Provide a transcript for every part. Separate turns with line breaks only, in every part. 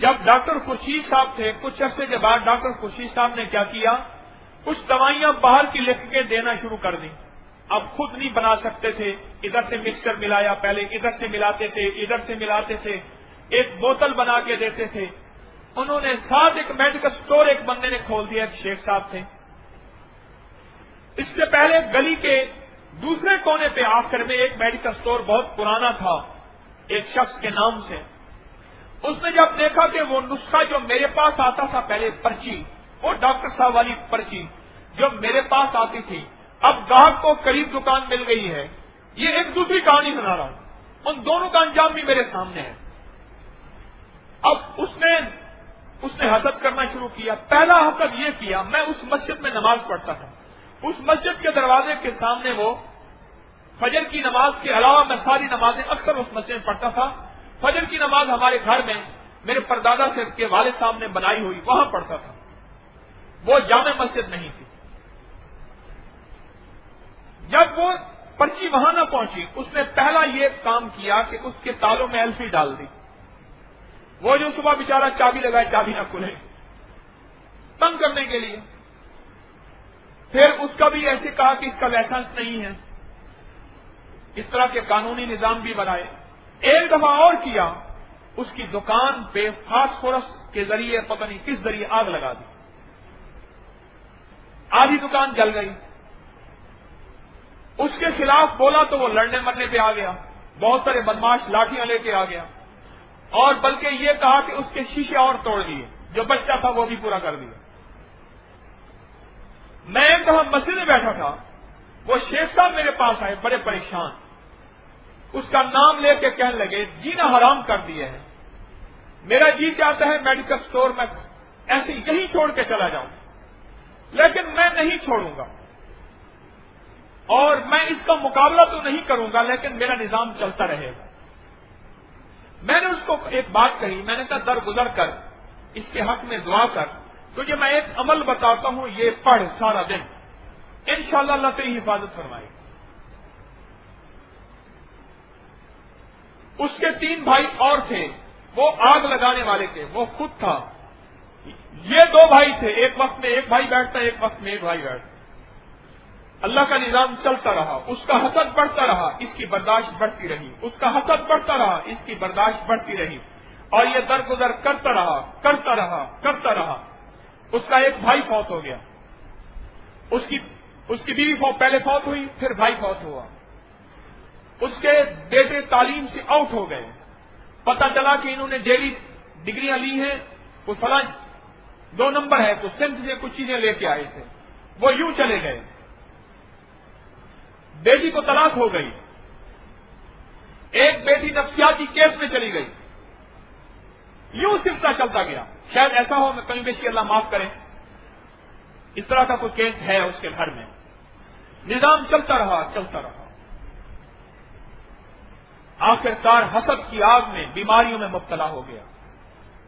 جب ڈاکٹر خورشید صاحب تھے، کچھ عرصے کے بعد ڈاکٹر خورشید صاحب نے کیا کیا، کچھ دوائیاں باہر کی لکھ کے دینا شروع کر دی. اب خود نہیں بنا سکتے تھے، ادھر سے مکسچر ملایا، پہلے ادھر سے ملاتے تھے، ادھر سے ملاتے تھے، ایک بوتل بنا کے دیتے تھے. انہوں نے ساتھ ایک میڈیکل سٹور ایک بندے نے کھول دیا، ایک شیخ صاحب تھے. اس سے پہلے گلی کے دوسرے کونے پہ آخر میں ایک میڈیکل سٹور بہت پرانا تھا ایک شخص کے نام سے. اس نے جب دیکھا کہ وہ نسخہ جو میرے پاس آتا تھا پہلے پرچی، وہ ڈاکٹر صاحب والی پرچی جو میرے پاس آتی تھی، اب گاہک کو قریب دکان مل گئی ہے. یہ ایک دوسری کہانی سنا رہا ہوں، ان دونوں کا انجام بھی میرے سامنے ہے. اب اس نے حسد کرنا شروع کیا. پہلا حسد یہ کیا، میں اس مسجد میں نماز پڑھتا تھا، اس مسجد کے دروازے کے سامنے وہ فجر کی نماز کے علاوہ میں ساری نمازیں اکثر اس مسجد میں پڑھتا تھا. فجر کی نماز ہمارے گھر میں میرے پردادا سے کے والد صاحب نے بنائی ہوئی وہاں پڑھتا تھا، وہ جامع مسجد نہیں تھی. جب وہ پرچی وہاں نہ پہنچی، اس نے پہلا یہ کام کیا کہ اس کے تالوں میں الفی ڈال دی. وہ جو صبح بیچارہ چابی لگائے چابی نہ کھلے، تنگ کرنے کے لیے. پھر اس کا بھی ایسے کہا کہ اس کا لائسنس نہیں ہے. اس طرح کے قانونی نظام بھی بنائے. ایک دفعہ اور کیا، اس کی دکان پہ فاسفورس کے ذریعے پتہ نہیں کس ذریعے آگ لگا دی. آدھی دکان جل گئی. اس کے خلاف بولا تو وہ لڑنے مرنے پہ آ گیا، بہت سارے بدماش لاٹھیاں لے کے آ گیا، اور بلکہ یہ کہا کہ اس کے شیشے اور توڑ دیے، جو بچہ تھا وہ بھی پورا کر دیا. میں ایک دفعہ مسجد میں بیٹھا تھا، وہ شیخ صاحب میرے پاس آئے بڑے پریشان. اس کا نام لے کے کہنے لگے جینا حرام کر دیا ہے، میرا جی چاہتا ہے میڈیکل سٹور میں ایسے یہیں چھوڑ کے چلا جاؤں، لیکن میں نہیں چھوڑوں گا، اور میں اس کا مقابلہ تو نہیں کروں گا، لیکن میرا نظام چلتا رہے گا. میں نے اس کو ایک بات کہی، میں نے کہا درگزر کر اس کے حق میں دعا کر، تجھے میں ایک عمل بتاتا ہوں، یہ پڑھ سارا دن، انشاءاللہ اللہ تیری حفاظت فرمائے گا. اس کے 3 بھائی اور تھے، وہ آگ لگانے والے تھے، وہ خود تھا. یہ 2 بھائی تھے، ایک وقت میں ایک بھائی بیٹھتا، ایک وقت میں ایک بھائی بیٹھتا. اللہ کا نظام چلتا رہا، اس کا حسد بڑھتا رہا، اس کی برداشت بڑھتی رہی، اس کا حسد بڑھتا رہا، اس کی برداشت بڑھتی رہی، اور یہ درگزر کرتا رہا کرتا رہا کرتا رہا. اس کا ایک بھائی فوت ہو گیا، اس کی بیوی پہلے فوت ہوئی، پھر بھائی فوت ہوا. اس کے بیٹے تعلیم سے آؤٹ ہو گئے. پتہ چلا کہ انہوں نے ڈیلی ڈگریاں لی ہیں، کوئی فلاں 2 نمبر ہے، تو سندھ سے کچھ چیزیں لے کے آئے تھے، وہ یوں چلے گئے. بیٹی کو طلاق ہو گئی، ایک بیٹی نفسیاتی کیس میں چلی گئی. یوں سلسلہ چلتا گیا. شاید ایسا ہو، میں کہیں بیشی اللہ معاف کرے، اس طرح کا کوئی کیس ہے اس کے گھر میں. نظام چلتا رہا چلتا رہا. آخرکار حسد کی آگ میں بیماریوں میں مبتلا ہو گیا،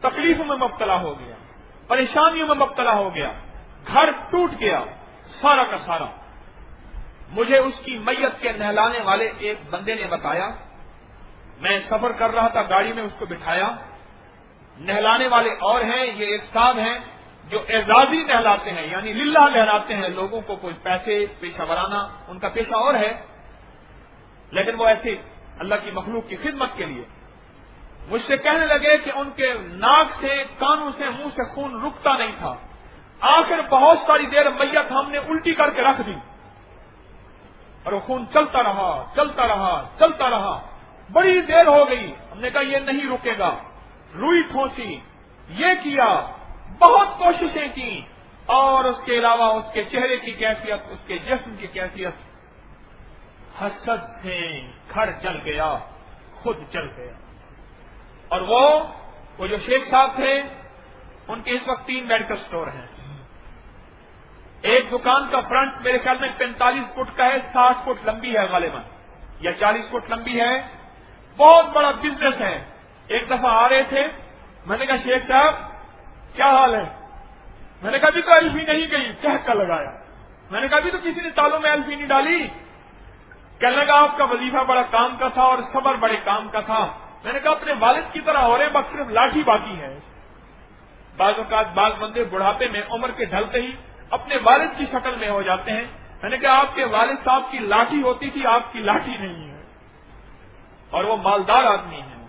تکلیفوں میں مبتلا ہو گیا، پریشانیوں میں مبتلا ہو گیا، گھر ٹوٹ گیا سارا کا سارا. مجھے اس کی میت کے نہلانے والے ایک بندے نے بتایا، میں سفر کر رہا تھا گاڑی میں، اس کو بٹھایا. نہلانے والے اور ہیں، یہ ایک صاحب ہیں جو اعزازی نہلاتے ہیں، یعنی للہ نہلاتے ہیں لوگوں کو، کوئی پیسے پیشہ ورانہ ان کا پیشہ اور ہے، لیکن وہ ایسے اللہ کی مخلوق کی خدمت کے لیے. مجھ سے کہنے لگے کہ ان کے ناک سے، کانوں سے، منہ سے خون رکتا نہیں تھا. آخر بہت ساری دیر میت ہم نے الٹی کر کے رکھ دی، اور وہ خون چلتا رہا چلتا رہا چلتا رہا. بڑی دیر ہو گئی. ہم نے کہا یہ نہیں رکے گا. روئی ٹھونسی، یہ کیا، بہت کوششیں کی، اور اس کے علاوہ اس کے چہرے کی کیفیت، اس کے جسم کی کیفیت، حسد سے گھر جل گیا، خود جل گیا. اور وہ جو شیخ صاحب تھے، ان کے اس وقت 3 میڈیکل سٹور ہیں. ایک دکان کا فرنٹ میرے خیال میں 45 فٹ کا ہے، 60 فٹ لمبی ہے غالباً، یا 40 فٹ لمبی ہے. بہت بڑا بزنس ہے. ایک دفعہ آ رہے تھے، میں نے کہا شیخ صاحب کیا حال ہے؟ میں نے کہا ابھی تو الفی نہیں گئی، چہکا لگایا. میں نے کہا ابھی تو کسی نے تالوں میں الفی نہیں ڈالی. کہنے لگا آپ کا وظیفہ بڑا کام کا تھا اور صبر بڑے کام کا تھا. میں نے کہا اپنے والد کی طرح ہو رہے، بس صرف لاٹھی باقی ہے. بعض اوقات بعض بندے بڑھاپے میں عمر کے ڈھلتے ہی اپنے والد کی شکل میں ہو جاتے ہیں. میں نے کہا آپ کے والد صاحب کی لاٹھی ہوتی تھی، آپ کی لاٹھی نہیں ہے، اور وہ مالدار آدمی ہیں.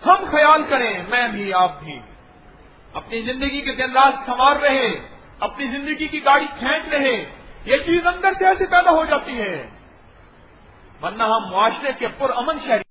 ہم خیال کریں، میں بھی آپ بھی اپنی زندگی کے دن سنوار رہے، اپنی زندگی کی گاڑی کھینچ رہے. یہ چیز اندر سے ایسے پیدا ہو جاتی ہے، ورنہ ہم معاشرے کے پرامن شہری